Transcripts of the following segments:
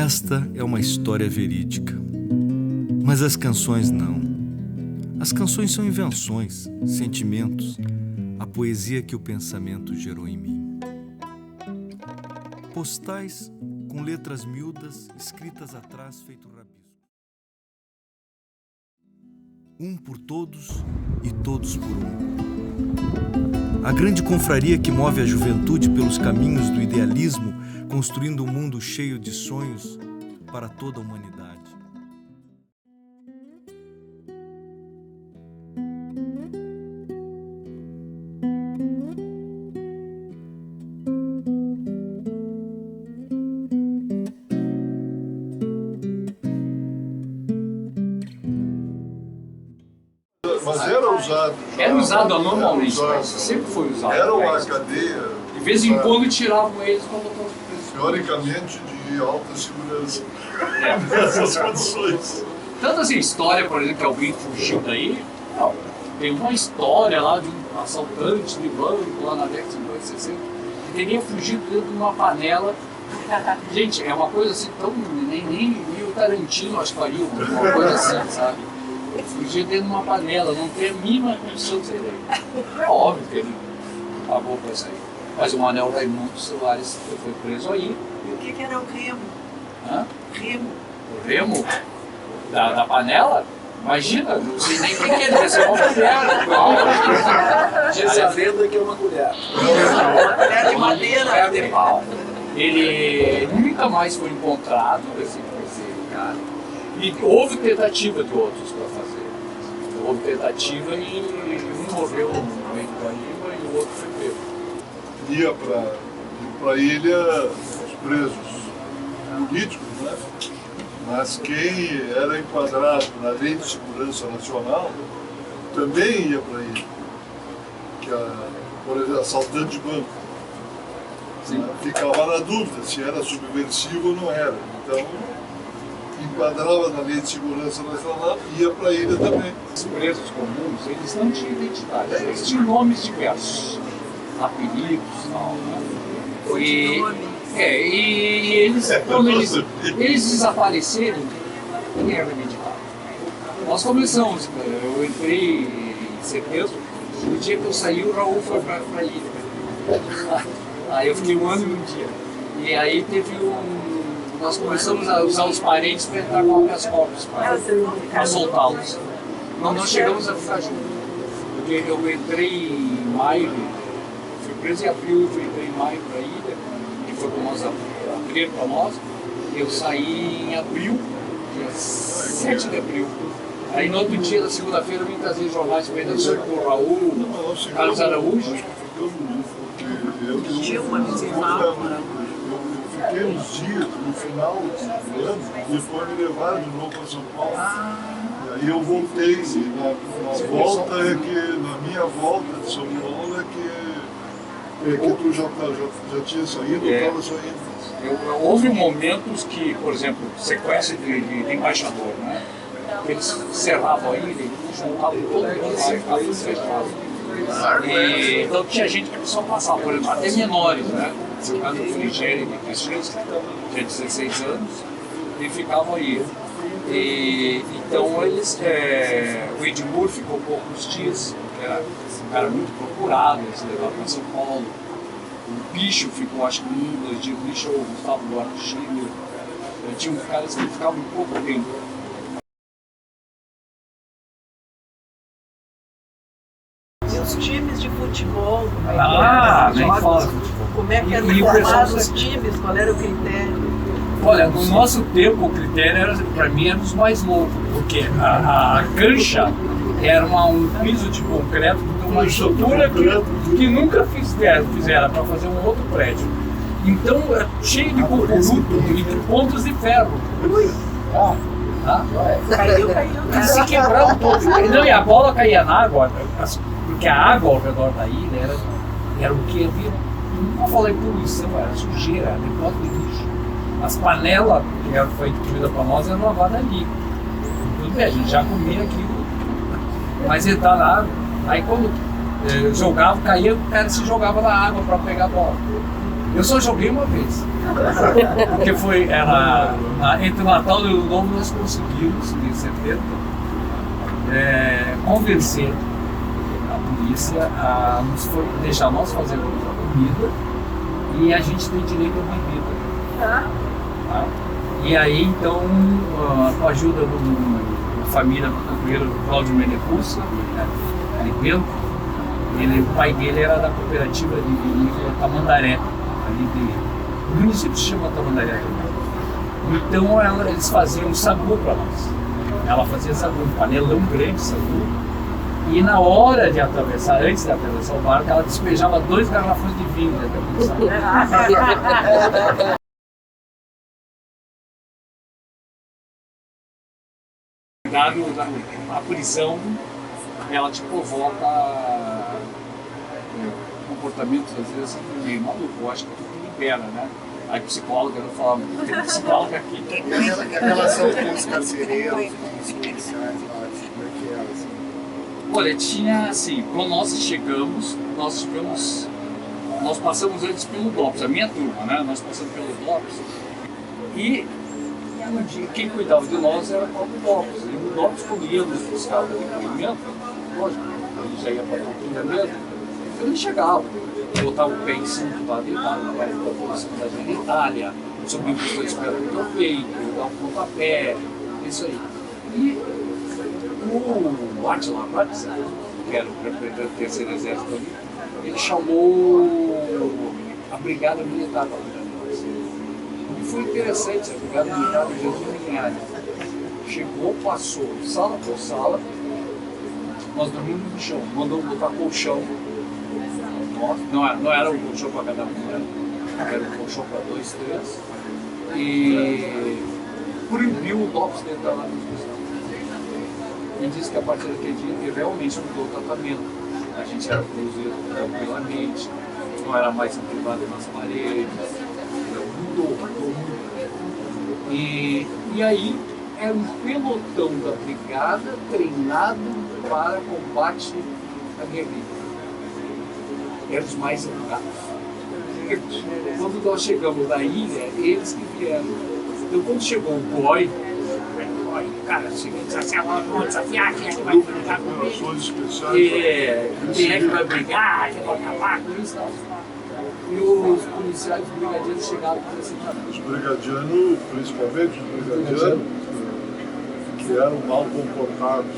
Esta é uma história verídica. Mas as canções não. As canções são invenções, sentimentos, a poesia que o pensamento gerou em mim. Postais com letras miúdas escritas atrás feito rabisco. Um por todos e todos por um. A grande confraria que move a juventude pelos caminhos do idealismo, construindo um mundo cheio de sonhos para toda a humanidade. Mas era usado. Era usado normalmente, mas sempre foi usado. Era uma cadeia. De vez em quando tiravam eles quando estavam presos. Teoricamente de alta segurança. Nessas condições. Tanto assim, história, por exemplo, que alguém fugiu daí, não. Tem uma história lá de um assaltante de banco lá na década de 50, 60, que teria fugido dentro de uma panela. Gente, é uma coisa assim tão. Nem o Tarantino acho que faria uma coisa assim, sabe? Fugir dentro de uma panela, não tem a mínima condição de sair daí. É óbvio que ele pagou pra sair. Mas o Manuel Raimundo Soares foi preso aí. E o que era o remo? Hã? Remo. O remo da panela? Imagina, não sei nem quem que é, ser uma colher. Reza a lenda que é uma colher. Uma colher de madeira. Colher de pau. Ele nunca mais foi encontrado, esse cara. E houve tentativa de outros para fazer. Houve tentativa e um morreu no meio do Guaíba e o outro foi preso. Ia para a ilha os presos políticos, né? Mas quem era enquadrado na Lei de Segurança Nacional também ia para a ilha. Por exemplo, assaltante de banco. Sim. Ficava na dúvida se era subversivo ou não era. Então, enquadrava na Lei de Segurança Nacional e ia para a ilha também. Os presos comuns, eles não tinham identidade, eles tinham nomes diversos, apelidos e tal, né? E eles, quando eles desapareceram, ninguém era identificado. Nós começamos, eu entrei em setembro, no dia que eu saí o Raul foi para a ilha. Aí eu fiquei um ano e um dia. E aí teve nós começamos a usar os parentes para entrar com habeas corpus, para soltá-los. Não chegamos a ficar juntos. Porque eu entrei em maio, fui preso em abril, eu entrei em maio para a ilha, que foi quando nós abriram para nós. Eu saí em abril, dia 7 de abril. Aí no outro dia, na segunda-feira, eu vim trazer jornais para com o Raul, Carlos Araújo. Fiquei uns dias no final do ano, depois me levaram de novo para São Paulo. E aí eu voltei, na minha volta de São Paulo é que tu já tinha saído, eu estava saindo. Houve momentos que, por exemplo, sequestro de embaixador, né? Eles cerravam a ilha, juntavam todo mundo e ficavam cercados. Então tinha gente que só passava, por exemplo, até menores, né? Ficava no Frigério de Cristians, tinha 16 anos, e ficavam aí. Então eles, o Edmur ficou poucos dias, era um cara muito procurado, eles levaram para São Paulo. O Bicho ficou, acho que 1, 2 dias, o Bicho ou o Gustavo Duarte Chile. Tinha caras que ficavam um pouco tempo. Os times de futebol, como é que eram formados os times, qual era o critério? Olha, no nosso tempo o critério para mim era os mais loucos, porque a cancha era um piso de concreto de uma estrutura que nunca fizeram para fazer um outro prédio. Então era cheio de cucuruto e de pontos de ferro. Caiu. E se quebrava todo. Não, e a bola caía na água, porque a água ao redor da ilha era o que havia. Não vou falar em poluição, era sujeira, era negócio de lixo. As panelas que eram feitas comida para nós eram lavadas ali. Tudo bem, a gente já comia aquilo, mas entrar na água. Aí quando jogava, caía, o cara se jogava na água para pegar a bola. Eu só joguei uma vez. Porque entre o Natal e o Ano Novo nós conseguimos, em 70, convencer a polícia a deixar nós fazer a comida e a gente tem direito à bebida. Tá? E aí, então, com a ajuda da família do Cláudio Menecussa, o pai dele era da cooperativa de vinícola Tamandaré, ali o município se chama Tamandaré também. Então eles faziam sagu para nós. Ela fazia sagu, um panelão grande sagu. E na hora de atravessar, antes de atravessar o barco, ela despejava 2 garrafões de vinho dentro do sagu. A prisão, ela te provoca comportamentos, às vezes, meio maluco. Eu acho que tu libera, né? Aí psicóloga, eu falava, tem psicóloga aqui. E a relação com os carcereiros, com os policiais lá, como é que era, assim? Olha, tinha assim, quando nós chegamos, nós passamos antes pelo DOPS, a minha turma, né? Nós passamos pelo DOPS e quem cuidava de nós era o próprio DOPS. E o DOPS, quando íamos buscar o depoimento, lógico, ele já ia para a cultura mesmo, ele chegava, botava o pé em cima, estava deitado, na parede da polícia da Itália, subiu para os 2 pés do meu peito, dava um pontapé, isso aí. E o Attila Prates, que era o representante do terceiro exército ali, ele chamou a brigada militar para cuidar de nós. E foi interessante, a brigada militar de Jesus Linhares. Chegou, passou sala por sala, nós dormimos no chão, mandamos botar colchão. Não era um colchão para cada um, era um colchão para 2, 3. E proibiu o DOPS de entrar lá no hospital. E disse que a partir daquele dia ele realmente mudou o tratamento. A gente era conduzido tranquilamente, não era mais entubado nas paredes, mudou muito. E aí era um pelotão da brigada treinado para combate à guerrilha. Eram os mais educados. Quando nós chegamos na ilha, eles que vieram. Então quando chegou o boy, cara, desafiar, quem é que vai brigar comigo? Quem é que vai brigar, quem vai acabar com isso? E os policiais, os brigadeiros chegaram e falaram assim, os brigadianos, principalmente os brigadianos, que eram mal comportados,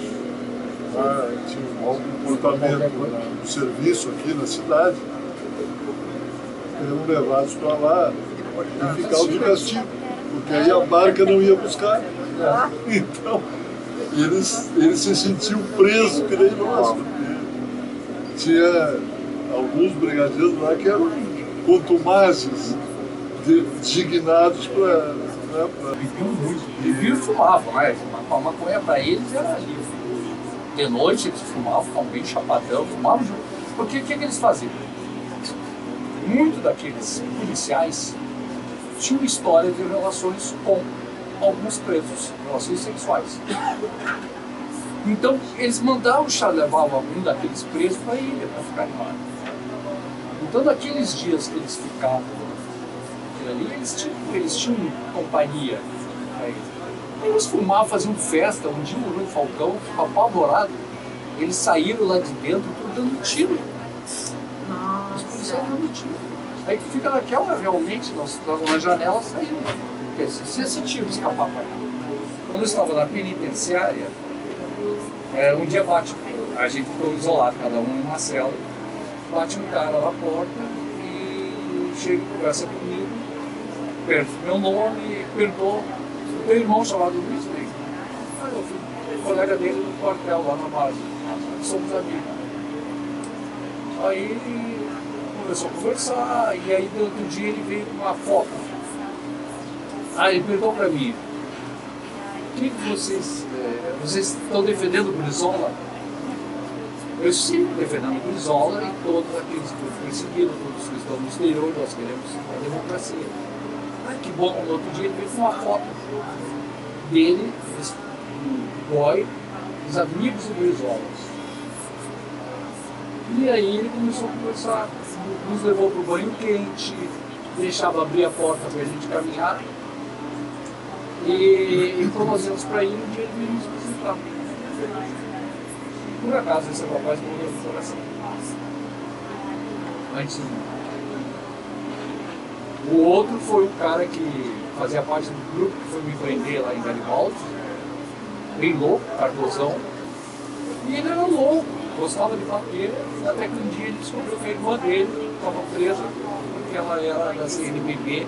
tinham um mau comportamento no serviço aqui na cidade, eram levados para lá e ficavam de castigo, porque aí a barca não ia buscar. Então, eles se sentiam presos, que nem nós, porque tinha alguns brigadeiros lá que eram contumazes, designados para... Viviam e fumavam, né? A maconha para eles era livre. De noite eles fumavam, ficavam bem chapadão, fumavam junto. Porque o que eles faziam? Muitos daqueles policiais tinham história de relações com alguns presos, relações sexuais. Então eles mandavam levavam algum daqueles presos para a ilha, para ficar em mar. Então naqueles dias que eles ficavam ali, eles tinham companhia. Eles fumavam, faziam festa. Um dia o Rui Falcão ficou apavorado. Eles saíram lá de dentro, tudo dando tiro. Os policiais dando tiro. Aí que fica naquela realmente, nós na janela saímos. Porque se esse tiro escapar para cá. Quando eu estava na penitenciária, um dia bate, a gente ficou isolado, cada um em uma cela. Bate um cara na porta e chega e conversa comigo. Pergunta meu nome, perguntou. Tem um irmão chamado Luiz Neto. Aí eu fui colega dele no quartel, lá na base. Somos amigos. Aí ele começou a conversar, e aí no outro dia ele veio com uma foto. Aí ele perguntou para mim, o que vocês estão defendendo o Brizola? Eu sim, defendendo o Brizola e todos aqueles que foram perseguidos, todos que estão no exterior, nós queremos a democracia. Ah, que bom, no outro dia ele veio com uma foto dele, o boy, os amigos do Brizola. E aí ele começou a conversar, nos levou para o banho quente, deixava abrir a porta para a gente caminhar e promovemos para ele um dia de nos visitar. Por acaso esse rapaz morreu no coração. Antes o outro foi um cara que fazia parte do grupo que foi me prender lá em Garibaldi, bem louco, Cardozão. E ele era louco, gostava de bater, até que um dia ele descobriu que a irmã dele estava presa, porque ela era da CNBB,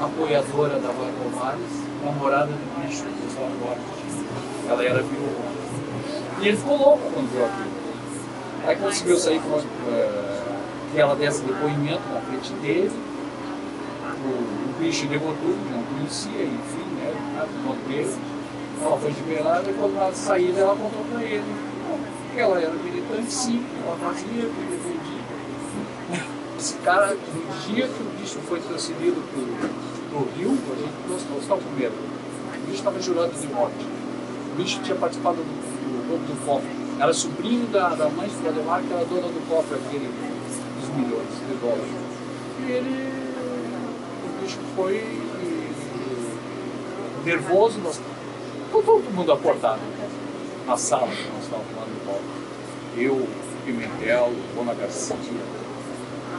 apoiadora da Vânia Palmares, namorada do bicho do pessoal agora. Ela era viúva. E ele ficou louco quando viu aquilo. Aí conseguiu sair com que ela desse depoimento na frente dele. O bicho negou tudo, não conhecia, enfim, né? O nome dele. Ela foi liberada e quando ela saiu, ela contou para ele que ela era militante, sim, que ela fazia, que ele defendia. Esse cara, no dia que o bicho foi transferido para o Rio, a gente não estava com medo. O bicho estava jurado de morte. O bicho tinha participado do roubo do cofre. Era sobrinho da mãe de Valdemar, que era dona do cofre aquele dos milhões de dólares. E o bicho foi nervoso, todo mundo acordado na sala que nós estávamos lá no palco. Eu, Pimentel, Dona Garcia.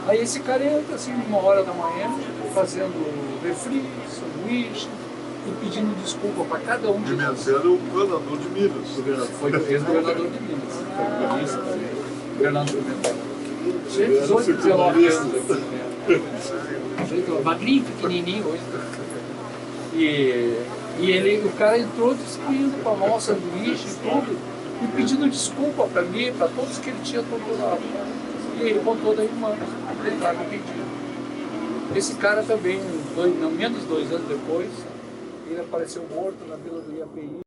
Aí esse cara entra assim, 1h da manhã, fazendo refri, sanduíche e pedindo desculpa para cada um de nós. Pimentel era o governador de Minas. Foi ex-governador de Minas. Foi ministro também. Fernando Pimentel. Tinha 18, 19 anos aqui, né? Magrinho, pequenininho hoje. E o cara entrou distribuindo para nós sanduíche e tudo, e pedindo desculpa para mim, para todos que ele tinha torturado. E ele contou da irmã, ele estava arrependido. Esse cara também, menos 2 anos depois, ele apareceu morto na vila do IAPI.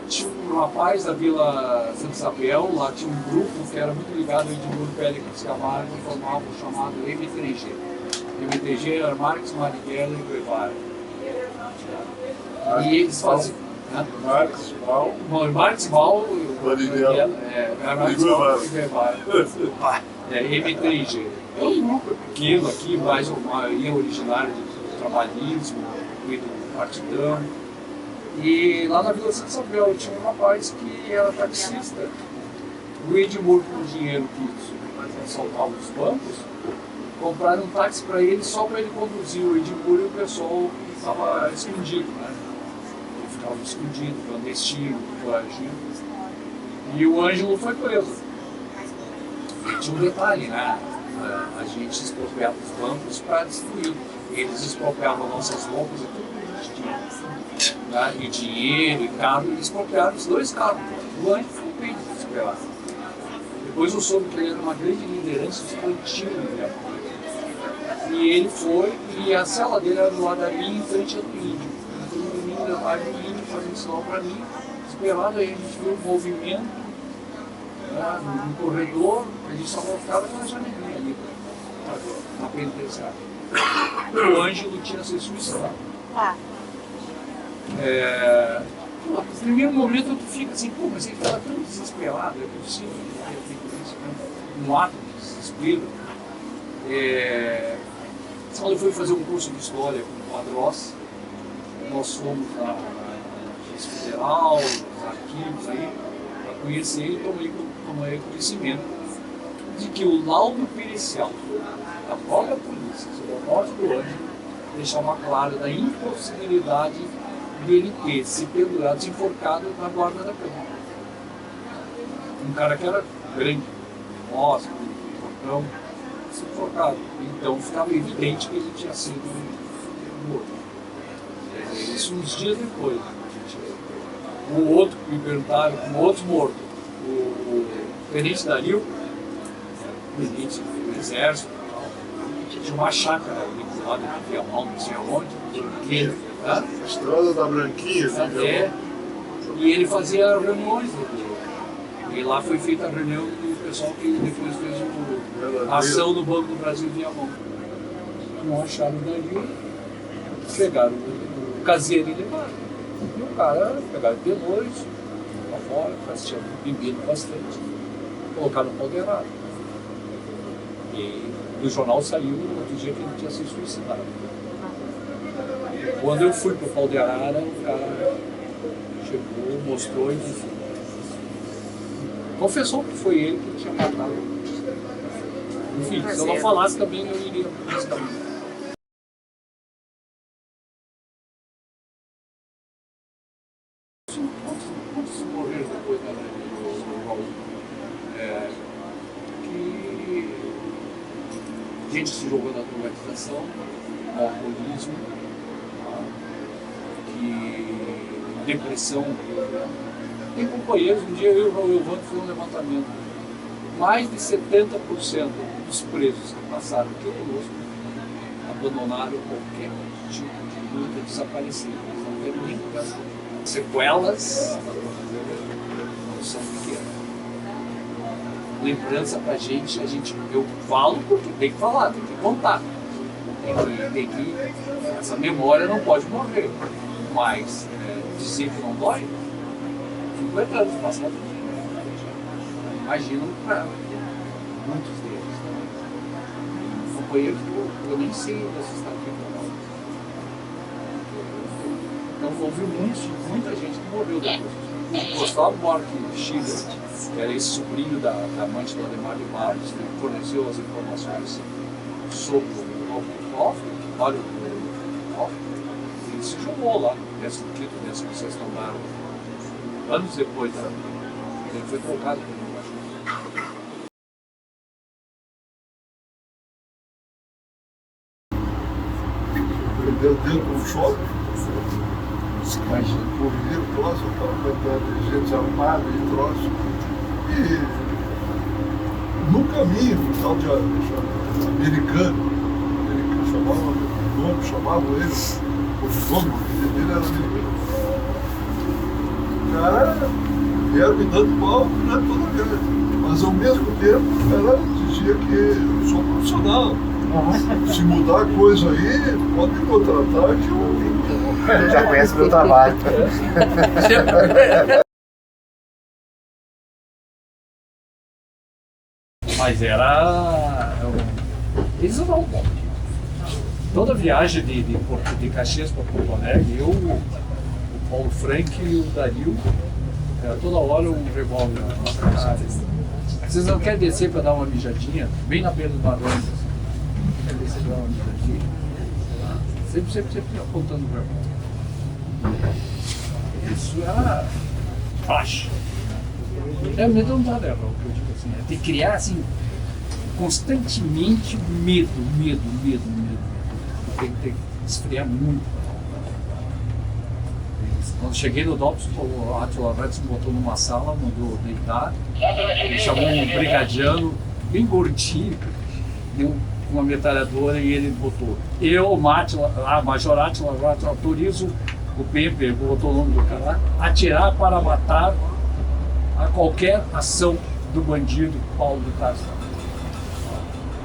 Tinha um rapaz da Vila Santa Isabel, lá tinha um grupo que era muito ligado ao Edmundo Pérez Camargo, que formava o chamado M3G. M3G era Marx, Marighella e Guevara. E eles faziam... Marx, Mal, Marx, Mal Marighella e Guevara. M3G. É um grupo pequeno aqui, mas a maioria originária do trabalhismo e do partidão. E lá na Vila Santa Isabel tinha um rapaz que era taxista. O Edmundo, com o dinheiro que assaltava os bancos, compraram um táxi para ele só para ele conduzir o Edmundo e o pessoal estava escondido, né? Ele ficava escondido, clandestino, foragido. E o Ângelo foi preso. E tinha um detalhe, né? A gente expropriava os bancos para destruir. Eles expropriavam nossas roupas e tudo que a gente tinha. Né? E dinheiro e carro, eles expropriaram os 2 carros. O Ângelo foi bem desesperado. Depois eu soube que ele era uma grande liderança estudantil, né? E ele foi, e a cela dele era do lado da minha, em frente ao do índio. Então o menino levaram o índio fazendo sinal para mim, esperado, aí a gente viu o movimento, né, no corredor, a gente só ficava na janelinha ali, na penitenciária. O Ângelo tinha se suicidado. No primeiro momento tu fica assim, pô, mas ele estava tão desesperado, é possível que ele tenha isso, um ato de desespero. Ele foi fazer um curso de história com o Padrós. Nós fomos na Polícia Federal, nos arquivos aí, para conhecer e tomei conhecimento de que o laudo pericial da própria polícia sobre a morte do Ângelo deixava claro da impossibilidade dele ter se pendurado, se enforcado na guarda da Câmara. Um cara que era grande, nossa, então, se enforcado. Então ficava evidente que ele tinha sido morto. Isso uns dias depois. O outro que me perguntaram, um outro morto, o tenente Dario, tenente do exército, tinha uma chácara ali do lado de Viamão, não sei aonde, Estrada da Branquinha, e ele fazia reuniões e lá foi feita a reunião do pessoal que depois fez a ação do Banco do Brasil em Viamão. Não acharam o Dario, chegaram o caseiro e levaram. E o cara pegaram de noite, lá fora, tinha bebido bastante. colocaram no pau de arara. E no jornal saiu outro dia que ele tinha se suicidado. Quando eu fui pro pau de arara, o cara chegou, mostrou e disse, confessou que foi ele que tinha matado. Enfim, se eu não falasse também, eu iria por esse caminho. Quantos morreram depois da Raul? Que gente se jogou na privatização, ao alcoolismo, que depressão. Tem companheiros, um dia eu e o Raul Evandro fizemos um levantamento. Mais de 70% dos presos que passaram aqui conosco abandonaram qualquer tipo de luta, desapareceram. Eles não têm nem sequelas, não são pequenas. Lembrança pra gente, eu falo porque tem que falar, tem que contar. Tem que, essa memória não pode morrer. Mas dizer que não dói, 50 anos passados, imagino para muitos deles. Companheiros que eu nem sei dessa estatística. Então houve muita gente que morreu depois. O Gustavo Buarque Schiller, que era esse sobrinho da amante do Ademar de Barros, que forneceu as informações sobre o Mário Koff, ele se jogou lá, nesse título desse que vocês tomaram. Anos depois, ele foi trocado por mim. Perdeu dentro do shopping. Imagina, por vir o troço, eu estava cantando de gente armada e troço. E no caminho, um tal de americano chamavam ele, o nome dele era americano. O cara ia me dando pau durante toda a vida. Mas ao mesmo tempo, o cara dizia que eu sou profissional. Se mudar coisa aí, pode me contratar que eu já conhece o meu trabalho. Mas era... Eles não bom. Toda viagem de Caxias para Porto Alegre, eu, o Paulo Frank e o Dario, toda hora um revólver na nossa cara. Vocês não querem descer para dar uma mijadinha? Bem na beira do Barões. Quer descer para dar uma mijadinha? Sempre apontando o revólver. Isso era faixa. É medo não dá erro, que eu digo assim. É de criar assim, constantemente medo. Tem que esfriar muito. Quando cheguei no DOPS, o Átila Redes me botou numa sala, mandou deitar, ele chamou um brigadiano bem gordinho, deu uma metralhadora e ele botou. Eu, Major Átila, autorizo o PMP, botou o nome do cara, atirar para matar a qualquer ação do bandido Paulo de Castro.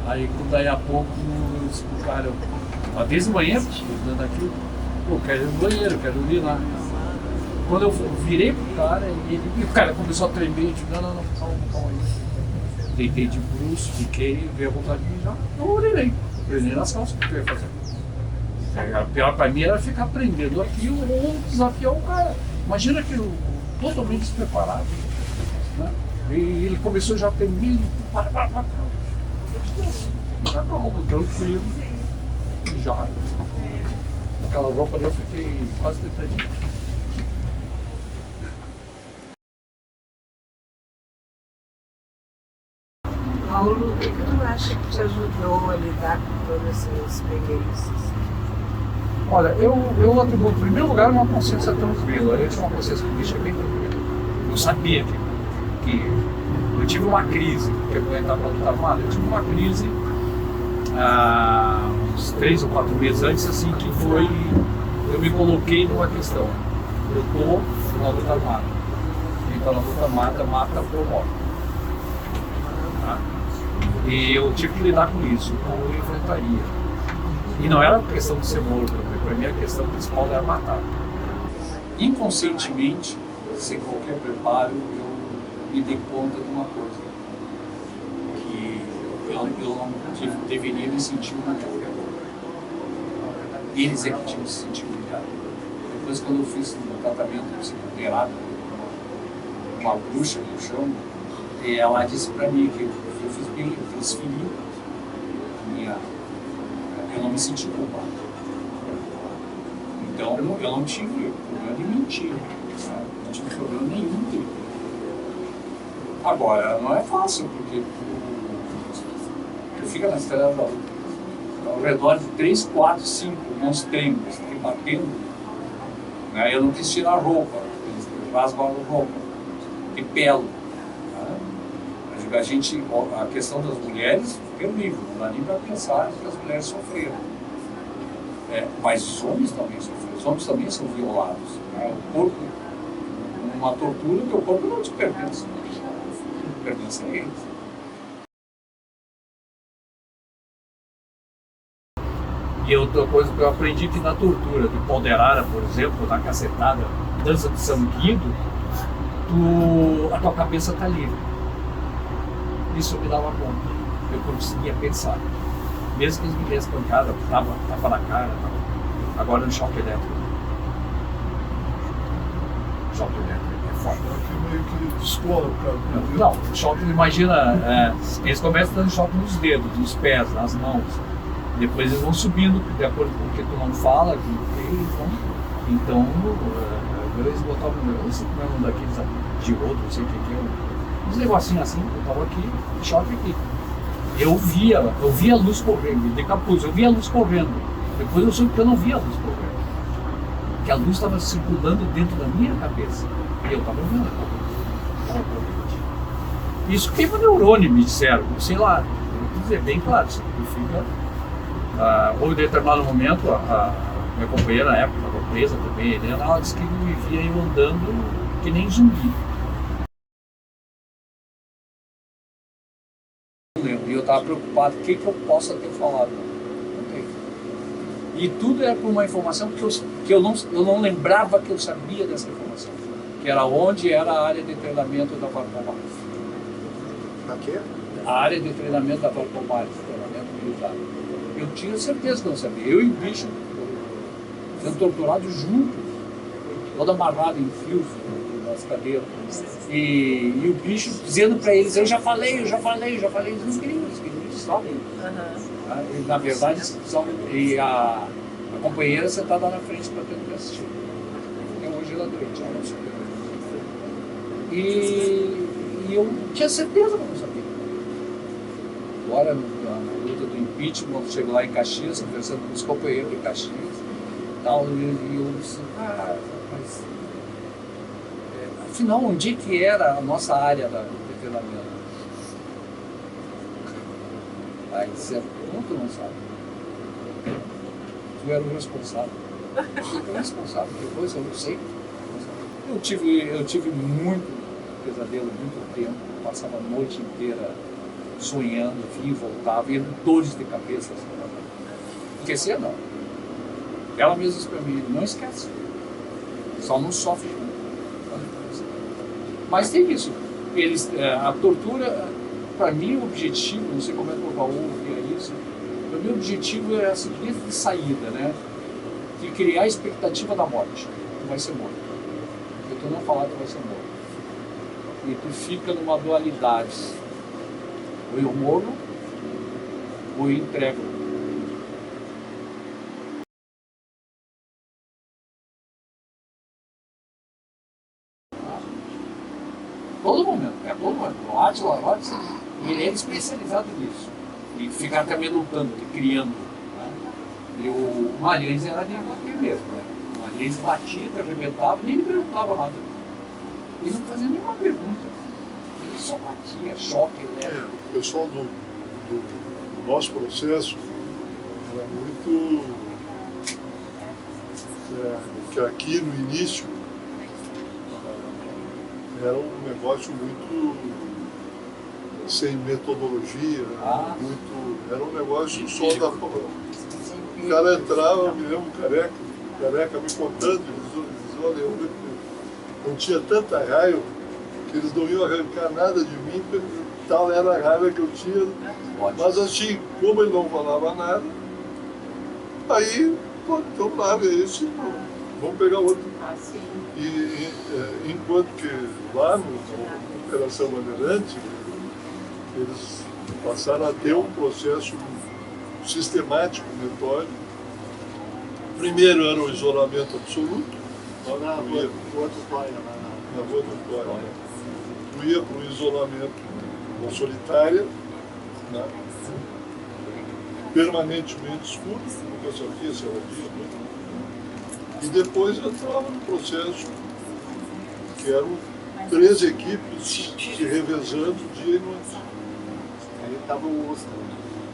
Aí, daí a pouco, o cara, uma vez de manhã, dando aquilo, pô, quero ir no banheiro, quero urinar. Quando eu virei pro cara, e o cara começou a tremer, eu disse, não, calma aí. Deitei de bruço, fiquei, veio a vontade de mijar, não urinei. Urinei nas calças, o que eu ia fazer? A pior pra mim era ficar prendendo aquilo ou desafiar o cara. Imagina aquilo totalmente despreparado. Né? E ele começou já a tremer, para. Já calmo, tranquilo. Já. Aquela roupa ali eu fiquei quase deprimido. Paulo, o que tu acha que te ajudou a lidar com todas essas experiências? Olha, eu atribuo, em primeiro lugar, uma consciência tranquila. Eu tinha uma consciência política bem tranquila. Eu sabia que eu tive uma crise, porque eu entrar para a luta armada, eu tive uma crise uns 3 ou 4 meses antes, assim, que foi, eu me coloquei numa questão. Eu estou na luta armada. Quem está na luta armada mata ou morre. Tá? E eu tive que lidar com isso, eu enfrentaria. E não era questão de ser morto, para mim a questão principal era matar. Inconscientemente, sem qualquer preparo, eu me dei conta de uma coisa. deveria me sentir humilhado. Eles é que tinham que se sentir humilhados. Depois, quando eu fiz um tratamento psicoterápico, uma bruxa no chão, ela disse para mim que eu fiz bem, eu transferi eu não me senti culpado. Então, eu não tive problema de mentir, não tive problema nenhum. Agora, não é fácil, porque tu fica na estrada ao redor de 3, 4, 5 monstrengos te batendo, né? Eu não quis tirar a roupa, eles rasgam a roupa, de pelo. A questão das mulheres, terrível, não dá nem para pensar que as mulheres sofreram. Mas os homens também sofreram, os homens também são violados. Né? O corpo, uma tortura, o teu corpo não te pertence, pertence a eles. E outra coisa que eu aprendi que na tortura de Ponderara, por exemplo, na cacetada, dança de sanguido, a tua cabeça está livre. Isso me dava conta. Eu conseguia pensar. Mesmo que eles me dessem pancada, tava na cara, agora no choque elétrico. Choque elétrico é forte. Meio que descola o cara. Não, choque, imagina, eles começam dando choque nos dedos, nos pés, nas mãos. Depois eles vão subindo, de acordo com o que tu não fala, então eles botavam, não sei como é um daqueles de outro, não sei o que é. Uns negocinhos assim, eu tava aqui, choque aqui. Eu via a luz correndo, de capuz, eu via a luz correndo. Depois eu soube que eu não via a luz correndo. Que a luz estava circulando dentro da minha cabeça. E eu estava vendo a cabeça. Isso queima neurônio, me disseram, sei lá. Eu quis dizer bem claro, significa. Houve em determinado momento, a minha companheira na época estava presa também, ela disse que me via eu andando que nem zumbi. E eu estava preocupado, o que eu possa ter falado? Não tem. E tudo era por uma informação que eu não lembrava que eu sabia dessa informação. Que era onde era a área de treinamento da Farcomares. A quê? A área de treinamento da Farcomares, treinamento militar. Eu tinha certeza que eu não sabia. Eu e o bicho sendo torturados juntos, todo amarrado em fios nas cadeiras. E o bicho dizendo para eles, eu já falei, eles não queriam, eles sabem. Uhum. Na verdade, e a companheira sentada na frente para ter que assistir. Até hoje ela é doente, ela não sabia. E eu tinha certeza que eu não sabia. Agora, na luta do impeachment, eu chego lá em Caxias, conversando com os companheiros de Caxias, tal, e eu disse, mas afinal, onde que era a nossa área de treinamento? Aí disseram, como tu não sabe? Tu era o responsável. Eu era o responsável, depois eu não sei. Eu tive muito pesadelo, muito tempo, passava a noite inteira sonhando, via e voltava, e dores de cabeça. Esquecer não. Ela mesma disse para mim, não esquece. Só não sofre. Mas tem isso. A tortura, para mim, o objetivo, não sei como é que o Raul via isso, o meu objetivo é esse bilhete de saída, né? De criar a expectativa da morte. Tu vai ser morto. Eu tô não falar que tu vai ser morto. E tu fica numa dualidade. Ou eu morro, ou eu entrego. Todo momento. O Átila, ele é especializado nisso. E ficar também lutando, criando. Né? E o Malhães era de bater mesmo. Né? O Malhães batia, arrebentava, nem perguntava nada. Ele não fazia nenhuma pergunta. Ele só batia, choque, elétrico. O pessoal do nosso processo era muito. Que aqui no início era um negócio muito sem metodologia, era um negócio só da. O cara entrava, eu me lembro, careca me contando, olha, eu tinha tanta raiva que eles não iam arrancar nada de mim, tal era a raiva que eu tinha. Mas assim, como ele não falava nada, aí, pô, então larga esse, vamos pegar outro. Assim. E enquanto que lá no Operação Bandeirante, eles passaram a ter um processo sistemático, metódico. Primeiro era o isolamento absoluto. Lá na rua do Tóia, Na rua do Tóia. Tu ia para o isolamento solitária, né? Permanentemente escuro, nunca sabia se era dia, né? E depois entrava no processo que eram 3 equipes se revezando dia e noite. Aí estava o Ustra.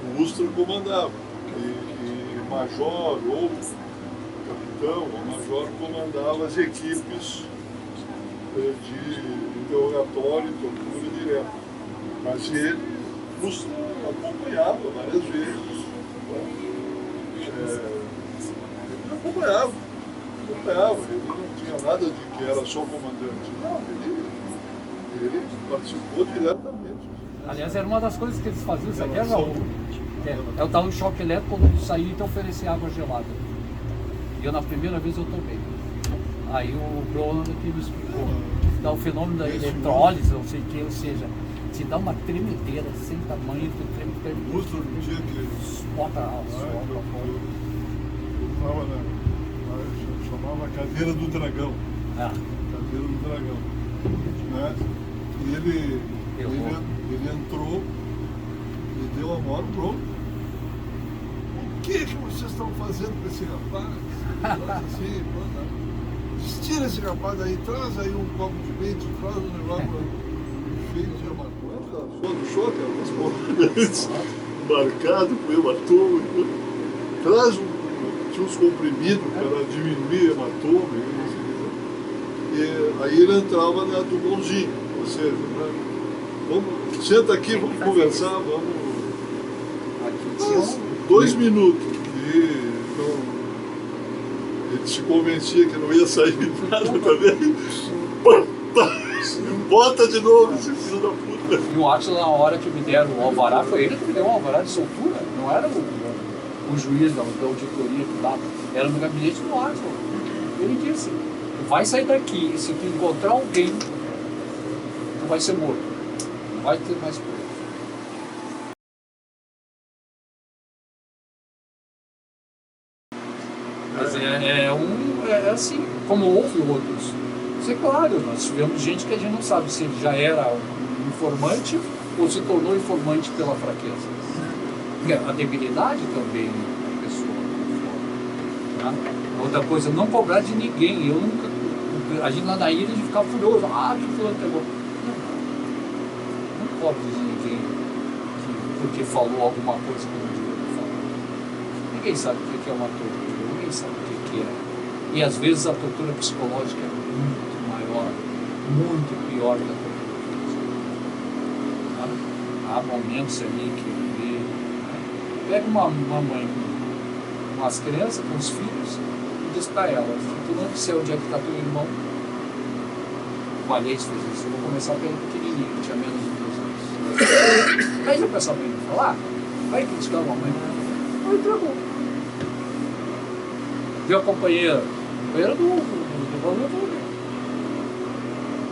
O Ustra comandava, e major ou capitão ou major comandava as equipes de interrogatório e tortura direta. Mas ele nos acompanhava várias vezes. Ele acompanhava, ele não tinha nada de que era só comandante. Não, ele participou diretamente. Aliás, era uma das coisas que eles faziam, isso aqui era eu tava um choque elétrico, quando eu saí, então oferecer água gelada. E eu, na primeira vez, eu tomei. Aí o Bruno aqui me explicou. Dá o fenômeno da eletrólise, não sei o que, ou seja, te dá uma tremedeira sem tamanho, tu treme. O Ustra no dia que bota a eu estava chamava Cadeira do Dragão. Cadeira do Dragão. Né? E ele entrou e deu a maior bronca. O que vocês estão fazendo com esse rapaz? Assim, tira esse rapaz aí, traz aí um copo de leite, traz um negócio cheio de hematoma. Só do choque, mas marcado com hematoma. Traz tinha uns comprimidos para diminuir hematoma. E aí ele entrava do bonzinho, ou seja, né? Vamos, senta aqui, vamos conversar, vamos. 2 minutos. E então, ele se convencia que não ia sair nada também. Bota de novo esse filho da puta. E o Átila, na hora que me deram o alvará, foi ele que me deu o alvará de soltura, não era o juiz da auditoria que dava, era no gabinete do Átila. Ele disse: tu vai sair daqui, e se tu encontrar alguém, tu vai ser morto. Não vai ter mais coisa. Mas é assim, como houve outros. Isso é claro, nós tivemos gente que a gente não sabe se ele já era um informante ou se tornou informante pela fraqueza. Porque a debilidade também da pessoa. Tá? Outra coisa, não cobrar de ninguém. Eu nunca. A gente lá na ilha, a gente ficava furioso. Que fulano pegou. Não cobre de ninguém porque falou alguma coisa que não devia falar. Ninguém sabe o que é uma tortura, ninguém sabe o que é. E às vezes a tortura psicológica é muito maior, muito pior que a tortura física. Tá? Há momentos ali que pega uma mãe com umas crianças, com os filhos, e diz para elas: tu não sei onde é que está teu irmão. O Valete fez isso. Eu vou começar pelo pequenininho, que tinha menos de 2 anos. Aí já pensava em falar, vai criticar a mamãe. Aí entregou. Viu a companheira do valor,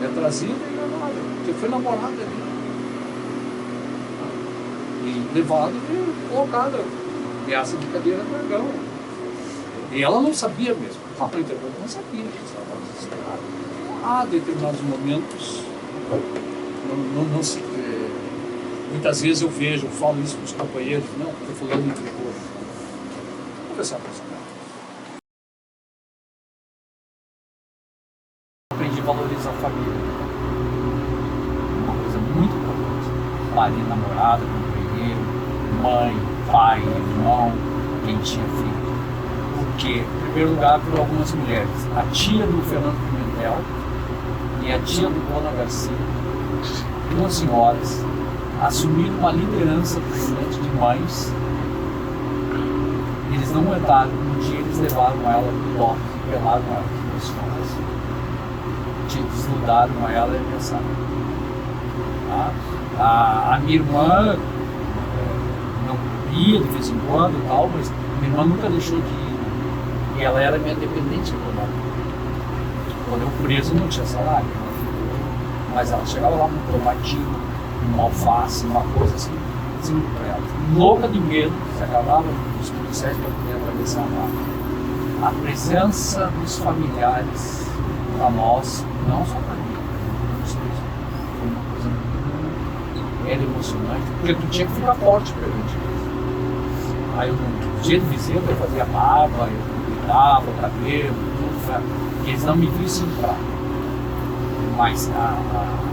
é trazida e levada, porque foi namorada ali. E levada e colocada, ameaça de cadeira no dragão. E ela não sabia mesmo, a mãe não sabia que estava desesperada. Há determinados momentos, não se. Muitas vezes eu vejo, eu falo isso com os companheiros, não, porque fulano entregou. Vou conversar com esse cara. Aprendi a valorizar a família. Uma coisa muito importante. Marido, namorada, companheiro, mãe, pai, irmão, quem tinha filho. Porque, em primeiro lugar, por algumas mulheres. A tia do Fernando Pimentel e a tia do Dona Garcia, 2 senhoras, assumiram uma liderança presidente de mães. Eles não aguentaram. Um dia eles levaram ela pro bloco e pelaram ela nas escolas. Desnudaram ela e pensaram: A minha irmã não ia de vez em quando e tal, mas minha irmã nunca deixou de ir. E ela era minha dependente econômica. Quando eu preso não tinha salário. Mas ela chegava lá com um tomatinho, uma alface, uma coisa assim pra ela. Louca de medo, se acabava os policiais para poder atravessar a mata. A presença dos familiares para nós, não só para mim, foi uma coisa era emocionante, porque tu tinha que ficar forte pra gente. Aí no dia de visita eu fazia barba, eu cuidava o cabelo, tudo, pra que eles não me vissem entrar. Mas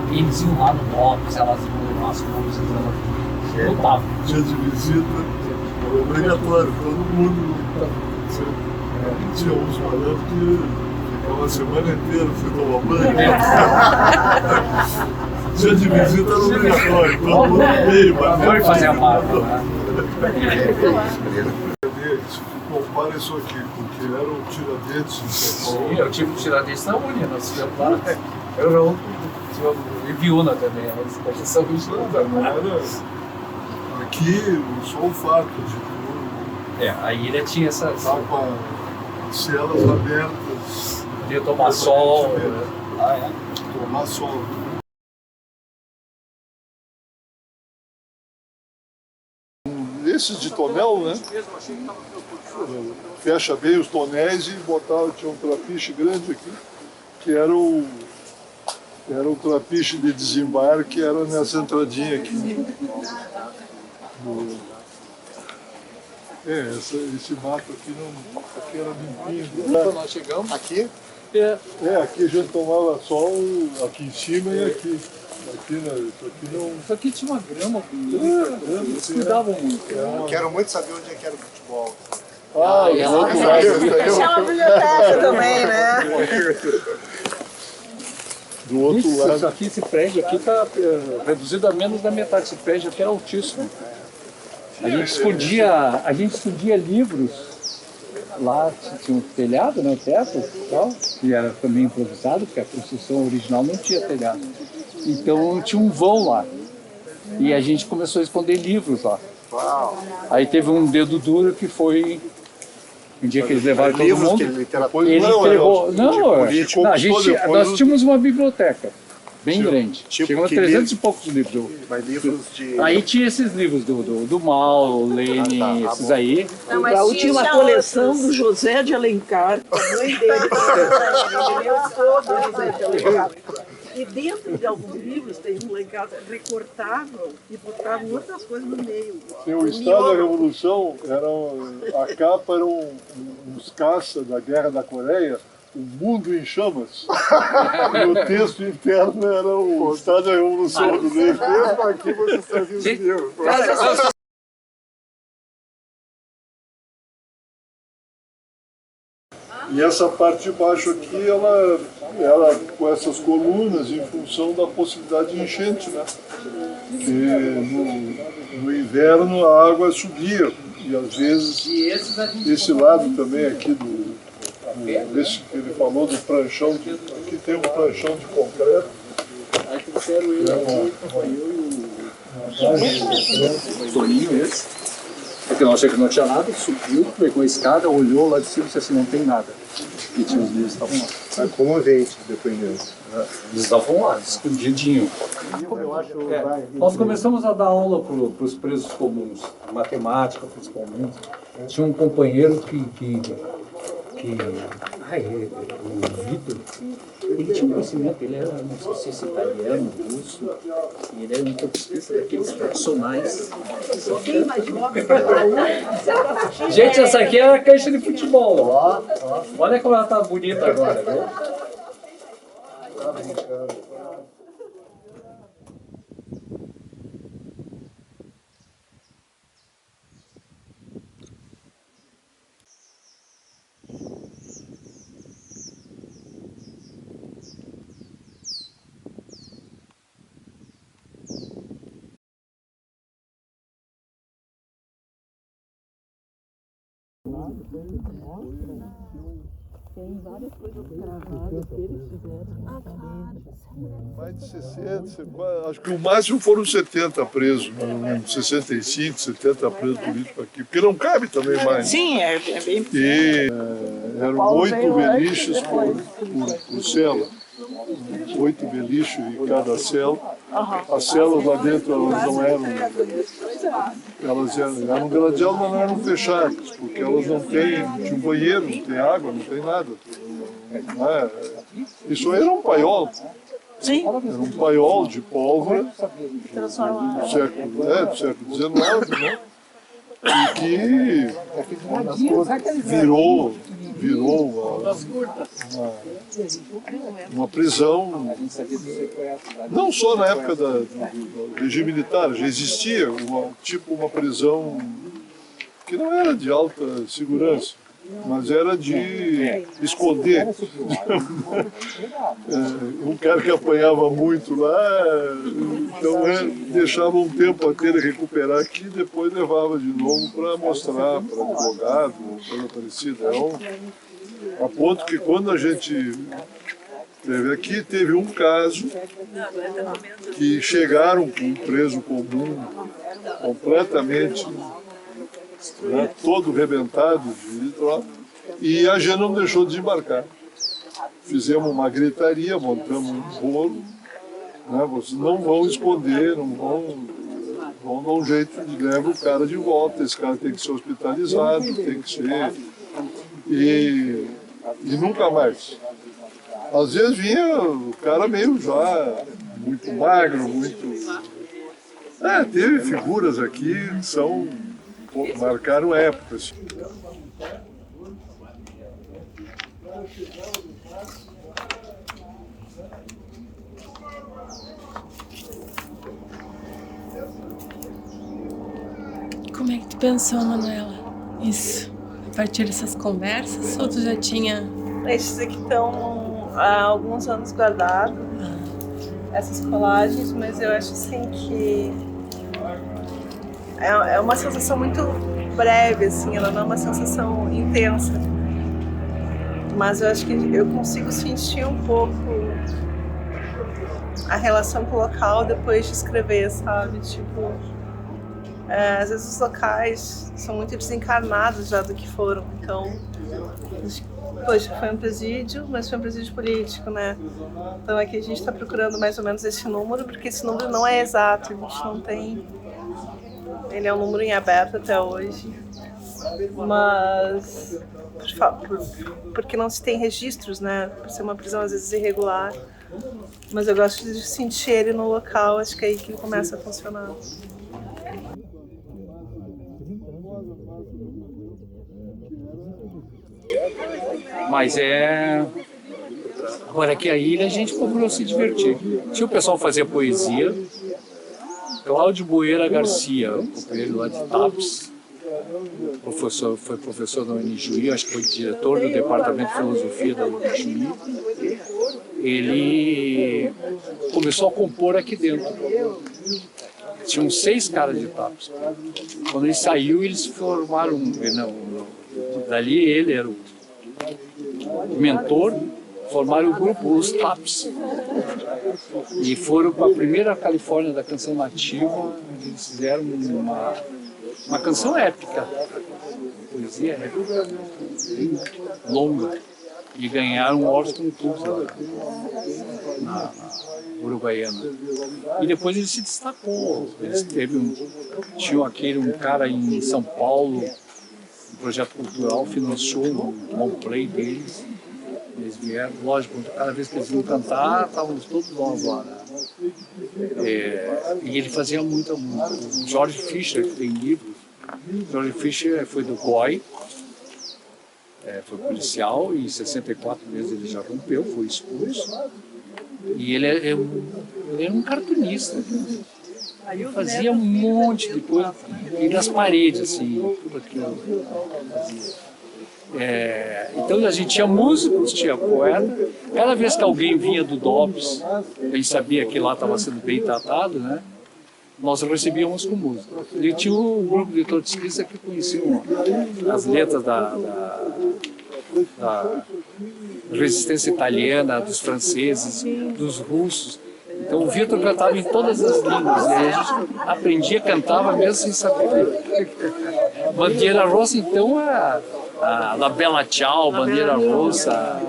eles iam lá no box, elas iam levar as coisas, elas lutavam. Dia de visita, era obrigatório, todo mundo. Tinha uns falando que ficava a semana inteira sem tomar banho. Dia de visita era obrigatório, todo mundo veio, Foi fazer a barba, né? Compara isso aqui, porque era o Tiradentes em São Paulo. Sim, eu tive Tiradentes na Unia, nós tivemos lá. Eu era outro, e Viúna também, a gestão Era aqui, só o fato de tudo. a ilha tinha essa. Estava com as celas abertas. Podia tomar sol. Tomar sol. Esses de tonel, né? Fecha bem os tonéis e botava, tinha um trapiche grande aqui, que era o trapiche de desembarque, era nessa entradinha aqui. Esse mato aqui, aqui era limpinho. Quando nós chegamos. Aqui? Aqui a gente tomava sol, aqui em cima e aqui. Isso aqui tinha uma grama, eles cuidavam muito. Eu quero muito saber onde é que era o futebol. Do outro lado. Tinha uma biblioteca também, né? Do outro lado. Esse prédio aqui está reduzido a menos da metade. Esse prédio aqui era altíssimo. A gente escondia livros. Lá tinha um telhado, né, teto e tal, que era também improvisado, porque a construção original não tinha telhado. Então tinha um vão lá. E a gente começou a esconder livros lá. Uau. Aí teve um dedo duro que foi um dia que eles levaram todo Livros mundo. que literatura. Ele entregou. político, Nós tínhamos uma biblioteca bem grande. Tipo Chegou a que 300 e poucos livros. Mas livros de... Aí tinha esses livros do Mao, Lenin, esses aí. Não, O Raul tinha uma coleção do José de Alencar. A mãe dele, ele leu todo o José de Alencar. E dentro de alguns livros tem um lá em casa, recortavam e botavam outras coisas no meio. O Estado da Revolução, a capa eram uns caças da Guerra da Coreia, o mundo em chamas. E o texto interno era o Estado da Revolução do meio. Mesmo aqui você trazia os livros. E essa parte de baixo aqui, ela com essas colunas em função da possibilidade de enchente, né? Que no inverno a água subia e às vezes esse lado também aqui desse que ele falou do pranchão, aqui tem um pranchão de concreto. Aí trouxeram ele aqui, eu e o Toninho esse. Porque nós achamos que não tinha nada, subiu, pegou a escada, olhou lá de cima e disse assim, não tem nada. E tinha os livros que estavam lá. É comovente, depoimento. Eles estavam lá, escondidinho. Nós começamos a dar aula para os presos comuns, matemática principalmente. Tinha um companheiro o Vitor, ele tinha um conhecimento, ele era, não sei se italiano, russo, e ele era um topista daqueles profissionais. Gente, essa aqui é a caixa de futebol, ó. Olha como ela tá bonita agora, viu? Tem várias coisas gravadas que eles fizeram. Ah, claro. Mais de 60, acho que o máximo foram 70 presos, 65, 70 presos políticos aqui, porque não cabe também mais. Sim, é bem... E eram 8 beliches por cela. 8 beliches em cada cela. As celas lá dentro elas não eram. Elas eram gradeadas, mas não eram fechadas, porque elas não têm um banheiro, não tem água, não tem nada. Isso aí era um paiol. Sim. Era um paiol de pólvora do século XIX, né? E que virou uma prisão, não só na época do regime militar, já existia uma prisão que não era de alta segurança, mas era de esconder. Um cara que apanhava muito lá, então deixava um tempo até ele recuperar aqui e depois levava de novo para mostrar para advogado, coisa parecida. A ponto que quando a gente teve aqui, teve um caso que chegaram com um preso comum, completamente todo rebentado de droga, e a gente não deixou desembarcar. Fizemos uma gritaria, montamos um bolo, vocês não vão esconder, não vão dar um jeito de levar o cara de volta, esse cara tem que ser hospitalizado, tem que ser... E nunca mais. Às vezes vinha o cara meio já muito magro, muito... teve figuras aqui que marcaram épocas. Como é que tu pensou, Manuela? Isso, a partir dessas conversas, ou tu já tinha... Esses aqui estão há alguns anos guardados, essas colagens, mas eu acho assim que é uma sensação muito breve, assim, ela não é uma sensação intensa. Mas eu acho que eu consigo sentir um pouco a relação com o local depois de escrever, sabe? Tipo, às vezes os locais são muito desencarnados já do que foram, então... Poxa, foi um presídio, mas foi um presídio político, né? Então aqui a gente está procurando mais ou menos esse número, porque esse número não é exato, a gente não tem... Ele é um número em aberto até hoje, mas... Porque não se tem registros, né? Por ser uma prisão às vezes irregular. Mas eu gosto de sentir ele no local, acho que é aí que ele começa a funcionar. Mas agora aqui a ilha a gente procurou se divertir. Tinha o pessoal fazer poesia. Cláudio Boeira Garcia, companheiro lá de TAPS, foi professor da UniJuí, acho que foi diretor do Departamento de Filosofia da UniJuí. Ele começou a compor aqui dentro. Tinham 6 caras de TAPS. Quando ele saiu, eles formaram... Dali ele era o mentor, formaram o grupo Os TAPS. E foram para a primeira Califórnia da canção nativa, onde eles fizeram uma canção épica, poesia épica, longa, e ganharam um Oscar Club na Uruguaiana. E depois ele se destacou. Eles tinham um cara em São Paulo, um projeto cultural, financiou um long play deles. Eles vieram, lógico, cada vez que eles iam cantar, estávamos todos nós lá, né? E ele fazia muita música. O Jorge Fischer, que tem livros, Jorge Fischer foi do COI, foi policial, e em 64 meses ele já rompeu, foi expulso. E ele era um cartunista. Ele fazia um monte de coisa, e nas paredes, assim, tudo aquilo. Então a gente tinha músicos, tinha poeta. Cada vez que alguém vinha do DOPS, a gente sabia que lá estava sendo bem tratado, né? Nós recebíamos com música. E tinha um grupo de trotskistas que conheciam as letras da resistência italiana, dos franceses, dos russos. Então o Vitor cantava em todas as línguas, e aí a gente aprendia, cantava mesmo sem saber. Bandeira Rossa, então, a La Bella Ciao, Bandeira Rossa.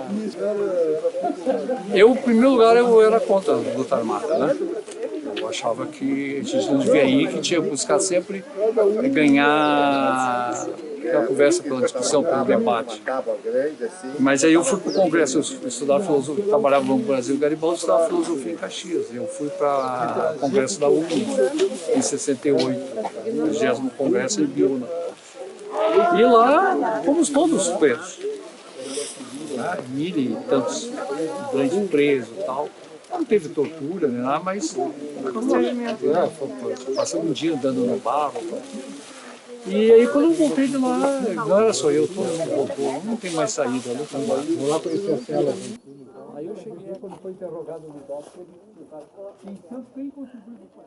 Eu, em primeiro lugar, eu era contra a luta armada, né? Eu achava que a gente não devia ir, que tinha que buscar sempre ganhar pela conversa, pela discussão, pelo debate. Mas aí eu fui para o Congresso, eu estudava filosofia, trabalhava no Brasil Garibaldi, estudava filosofia em Caxias. Eu fui para o Congresso da UNI em 68, o 20º Congresso em Biúna. E lá fomos todos presos. Mil e tantos grandes presos e tal. Não teve tortura nem nada, mas passamos um dia andando no barro. E aí quando eu voltei de lá, não era só eu, todo mundo voltou, não tem mais saída, né? Vou lá conhecer a cela. Aí eu cheguei, quando foi interrogado no DOPS, ele tanto tem contribuído para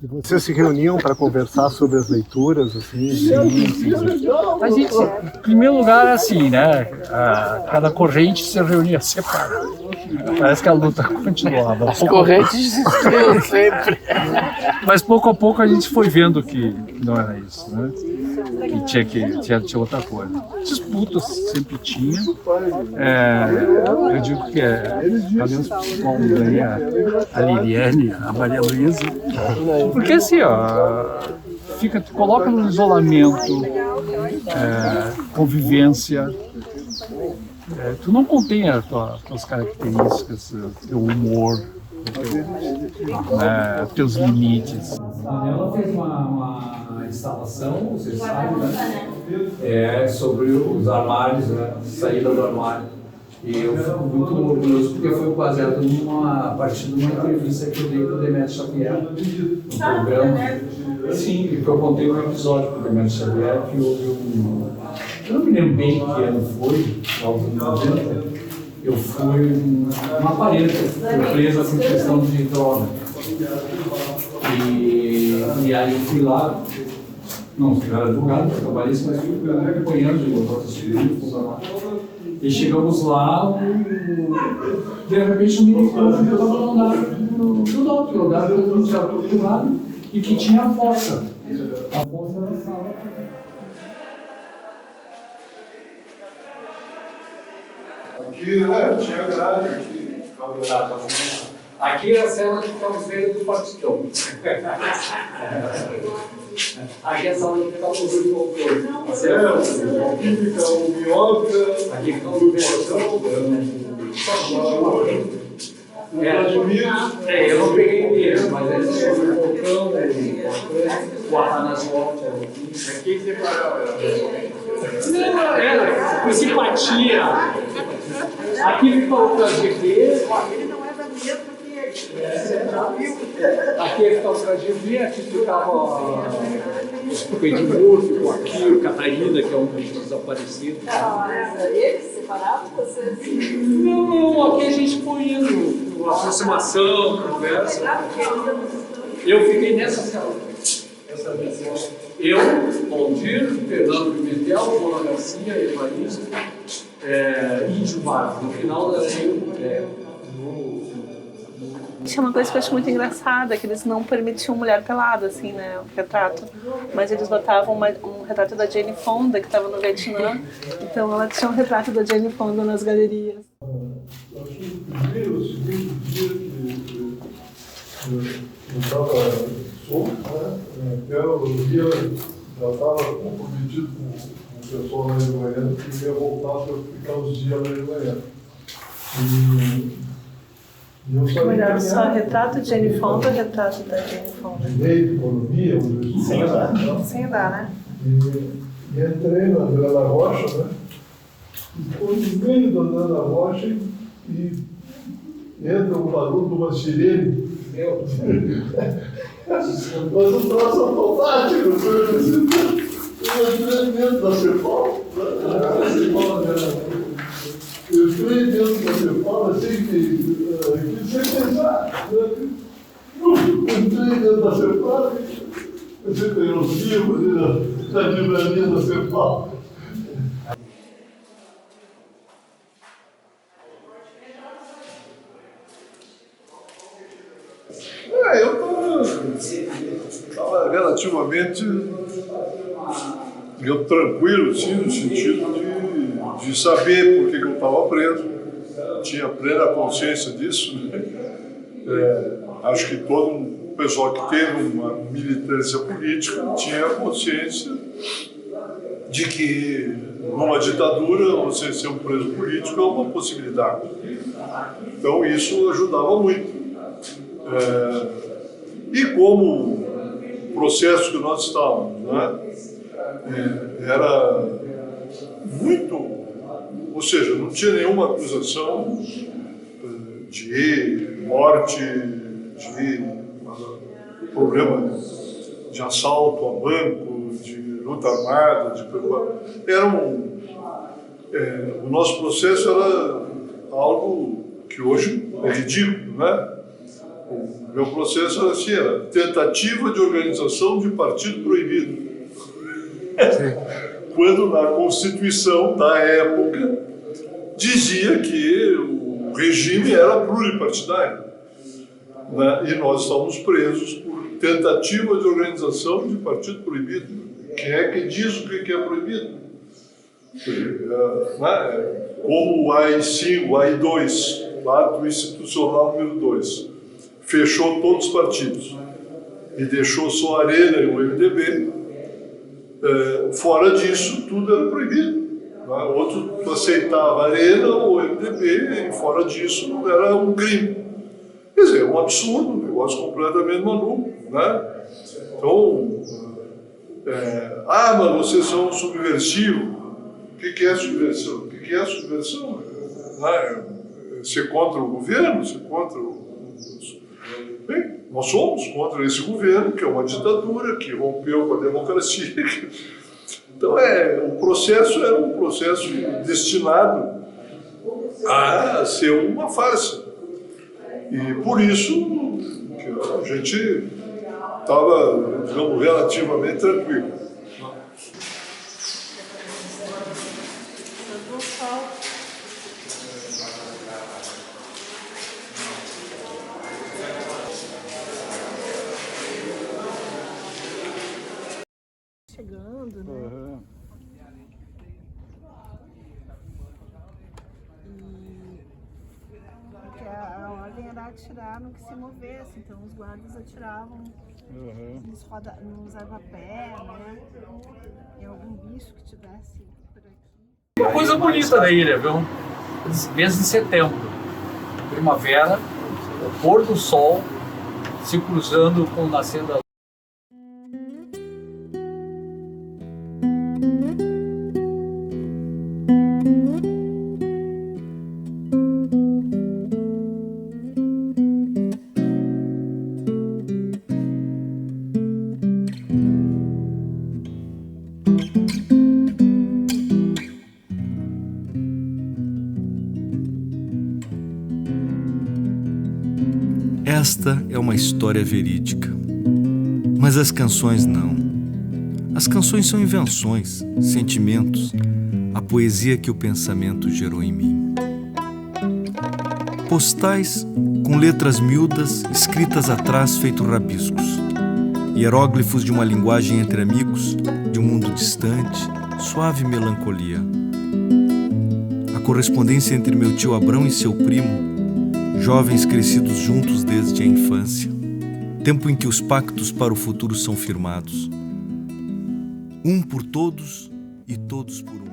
E vocês se reuniam para conversar sobre as leituras, assim? Sim. A gente, em primeiro lugar, assim, né? Cada corrente se reunia separado. Parece que a luta continuava. As correntes existiam sempre. Mas pouco a pouco a gente foi vendo que não era isso, né? Que tinha outra coisa. Disputas sempre tinha. Eu digo que podemos ganhar a Liliane, a Maria Luísa. Porque assim, ó, coloca no isolamento, convivência. Tu não contém as tuas características, teu humor, teus limites. Ela fez uma instalação, vocês sabem, né? Sobre os armários, né? Saída do armário. E eu fico muito orgulhoso porque foi baseado a partir de uma entrevista que eu dei para o Demetrio Xavier, no programa. Sim, porque eu contei um episódio para o Demetrio Xavier que houve eu não me lembro bem que ano foi, aos anos 90, eu fui uma parede, fui presa com questão de droga. E aí eu fui lá, não era advogado, trabalhista, mas fui acompanhando de outros filhos, e chegamos lá, de repente me ligou que eu estava no outro lugar, todo mundo já todo do lado, e que tinha a fossa. A fossa da sala. Aqui, tinha grade aqui. Aqui é a cela de ficava velho do Partidão. Aqui é a sala de ficava os dois doutores. Aqui fica o minhoca. Aqui fica o eu não peguei mesmo, mas é sobre o Volcão, o Atanasio. Aqui separava. Não, era por simpatia. Aqui fica o KGB. Aqui fica o KGB, aqui ficava o Edmurgo, aqui o Catarina, que é um dos desaparecidos. Eles separados, vocês? Não, aqui a gente foi indo, aproximação, conversa. Eu fiquei nessa cela. Eu, Valdir, Fernando Pimentel, Mona Garcia, Evaristo, Índio Vargas. No final da Tinha uma coisa que eu acho muito engraçada, que eles não permitiam mulher pelada, assim, né, o retrato. Mas eles botavam um retrato da Jane Fonda, que estava no Vietnã. Então ela tinha um retrato da Jane Fonda nas galerias. Eu acho que o segundo dia que eu estava solto, né? Eu já estava comprometido com o pessoal lá em Goiânia, que eu ia voltar para ficar uns dias lá em Goiânia. Acho que melhor só retrato de Jane Fonda ou retrato da Jane Fonda? Direito, economia, Sem andar, né? E entrei na Ana Rocha, né? E foi no meio da Ana Rocha e entra um barulho de uma sirene. Mas o troço automático, eu entrei dentro da Cepal, eu entrei dentro da Cepal, assim que sem pensar, dentro da Cepal, eu sempre nos livros da livraria da Cepal. Eu estava relativamente tranquilo, sim, no sentido de saber por que eu estava preso, tinha plena consciência disso. Acho que todo pessoal que teve uma militância política tinha consciência de que numa ditadura você ser um preso político é uma possibilidade. Então isso ajudava muito. E como o processo que nós estávamos, né, era muito, ou seja, não tinha nenhuma acusação de morte, de problema de assalto a banco, de luta armada, o nosso processo era algo que hoje é ridículo, né? O meu processo era assim, era tentativa de organização de partido proibido. Quando na Constituição da época dizia que o regime era pluripartidário, né? E nós estávamos presos por tentativa de organização de partido proibido. Quem é que diz o que é proibido? Como o AI-5, o AI-2, o Ato Institucional número 2, fechou todos os partidos e deixou só a Arena e o MDB, fora disso tudo era proibido. Outro aceitava a Arena ou o MDB e fora disso era um crime. Quer dizer, é um absurdo, um negócio completamente maluco, né? Então, mas vocês são subversivos. O que é subversão? O que é subversão? Ser contra o governo? Ser contra Bem, nós somos contra esse governo, que é uma ditadura, que rompeu com a democracia. Então, o processo era um processo destinado a ser uma farsa. E por isso que a gente estava, digamos, relativamente tranquilo. Chegando, né? Porque a ordem era atirar no que se movesse, então os guardas atiravam nos arvapé, né? Em algum bicho que tivesse por aqui. Uma coisa bonita da ilha, viu? Mês de setembro, primavera, o pôr do sol se cruzando com o nascer da lua. Esta é uma história verídica, mas as canções não. As canções são invenções, sentimentos, a poesia que o pensamento gerou em mim. Postais com letras miúdas escritas atrás feito rabiscos, hieróglifos de uma linguagem entre amigos, de um mundo distante, suave melancolia. A correspondência entre meu tio Abrão e seu primo, jovens crescidos juntos desde a infância, tempo em que os pactos para o futuro são firmados. Um por todos e todos por um.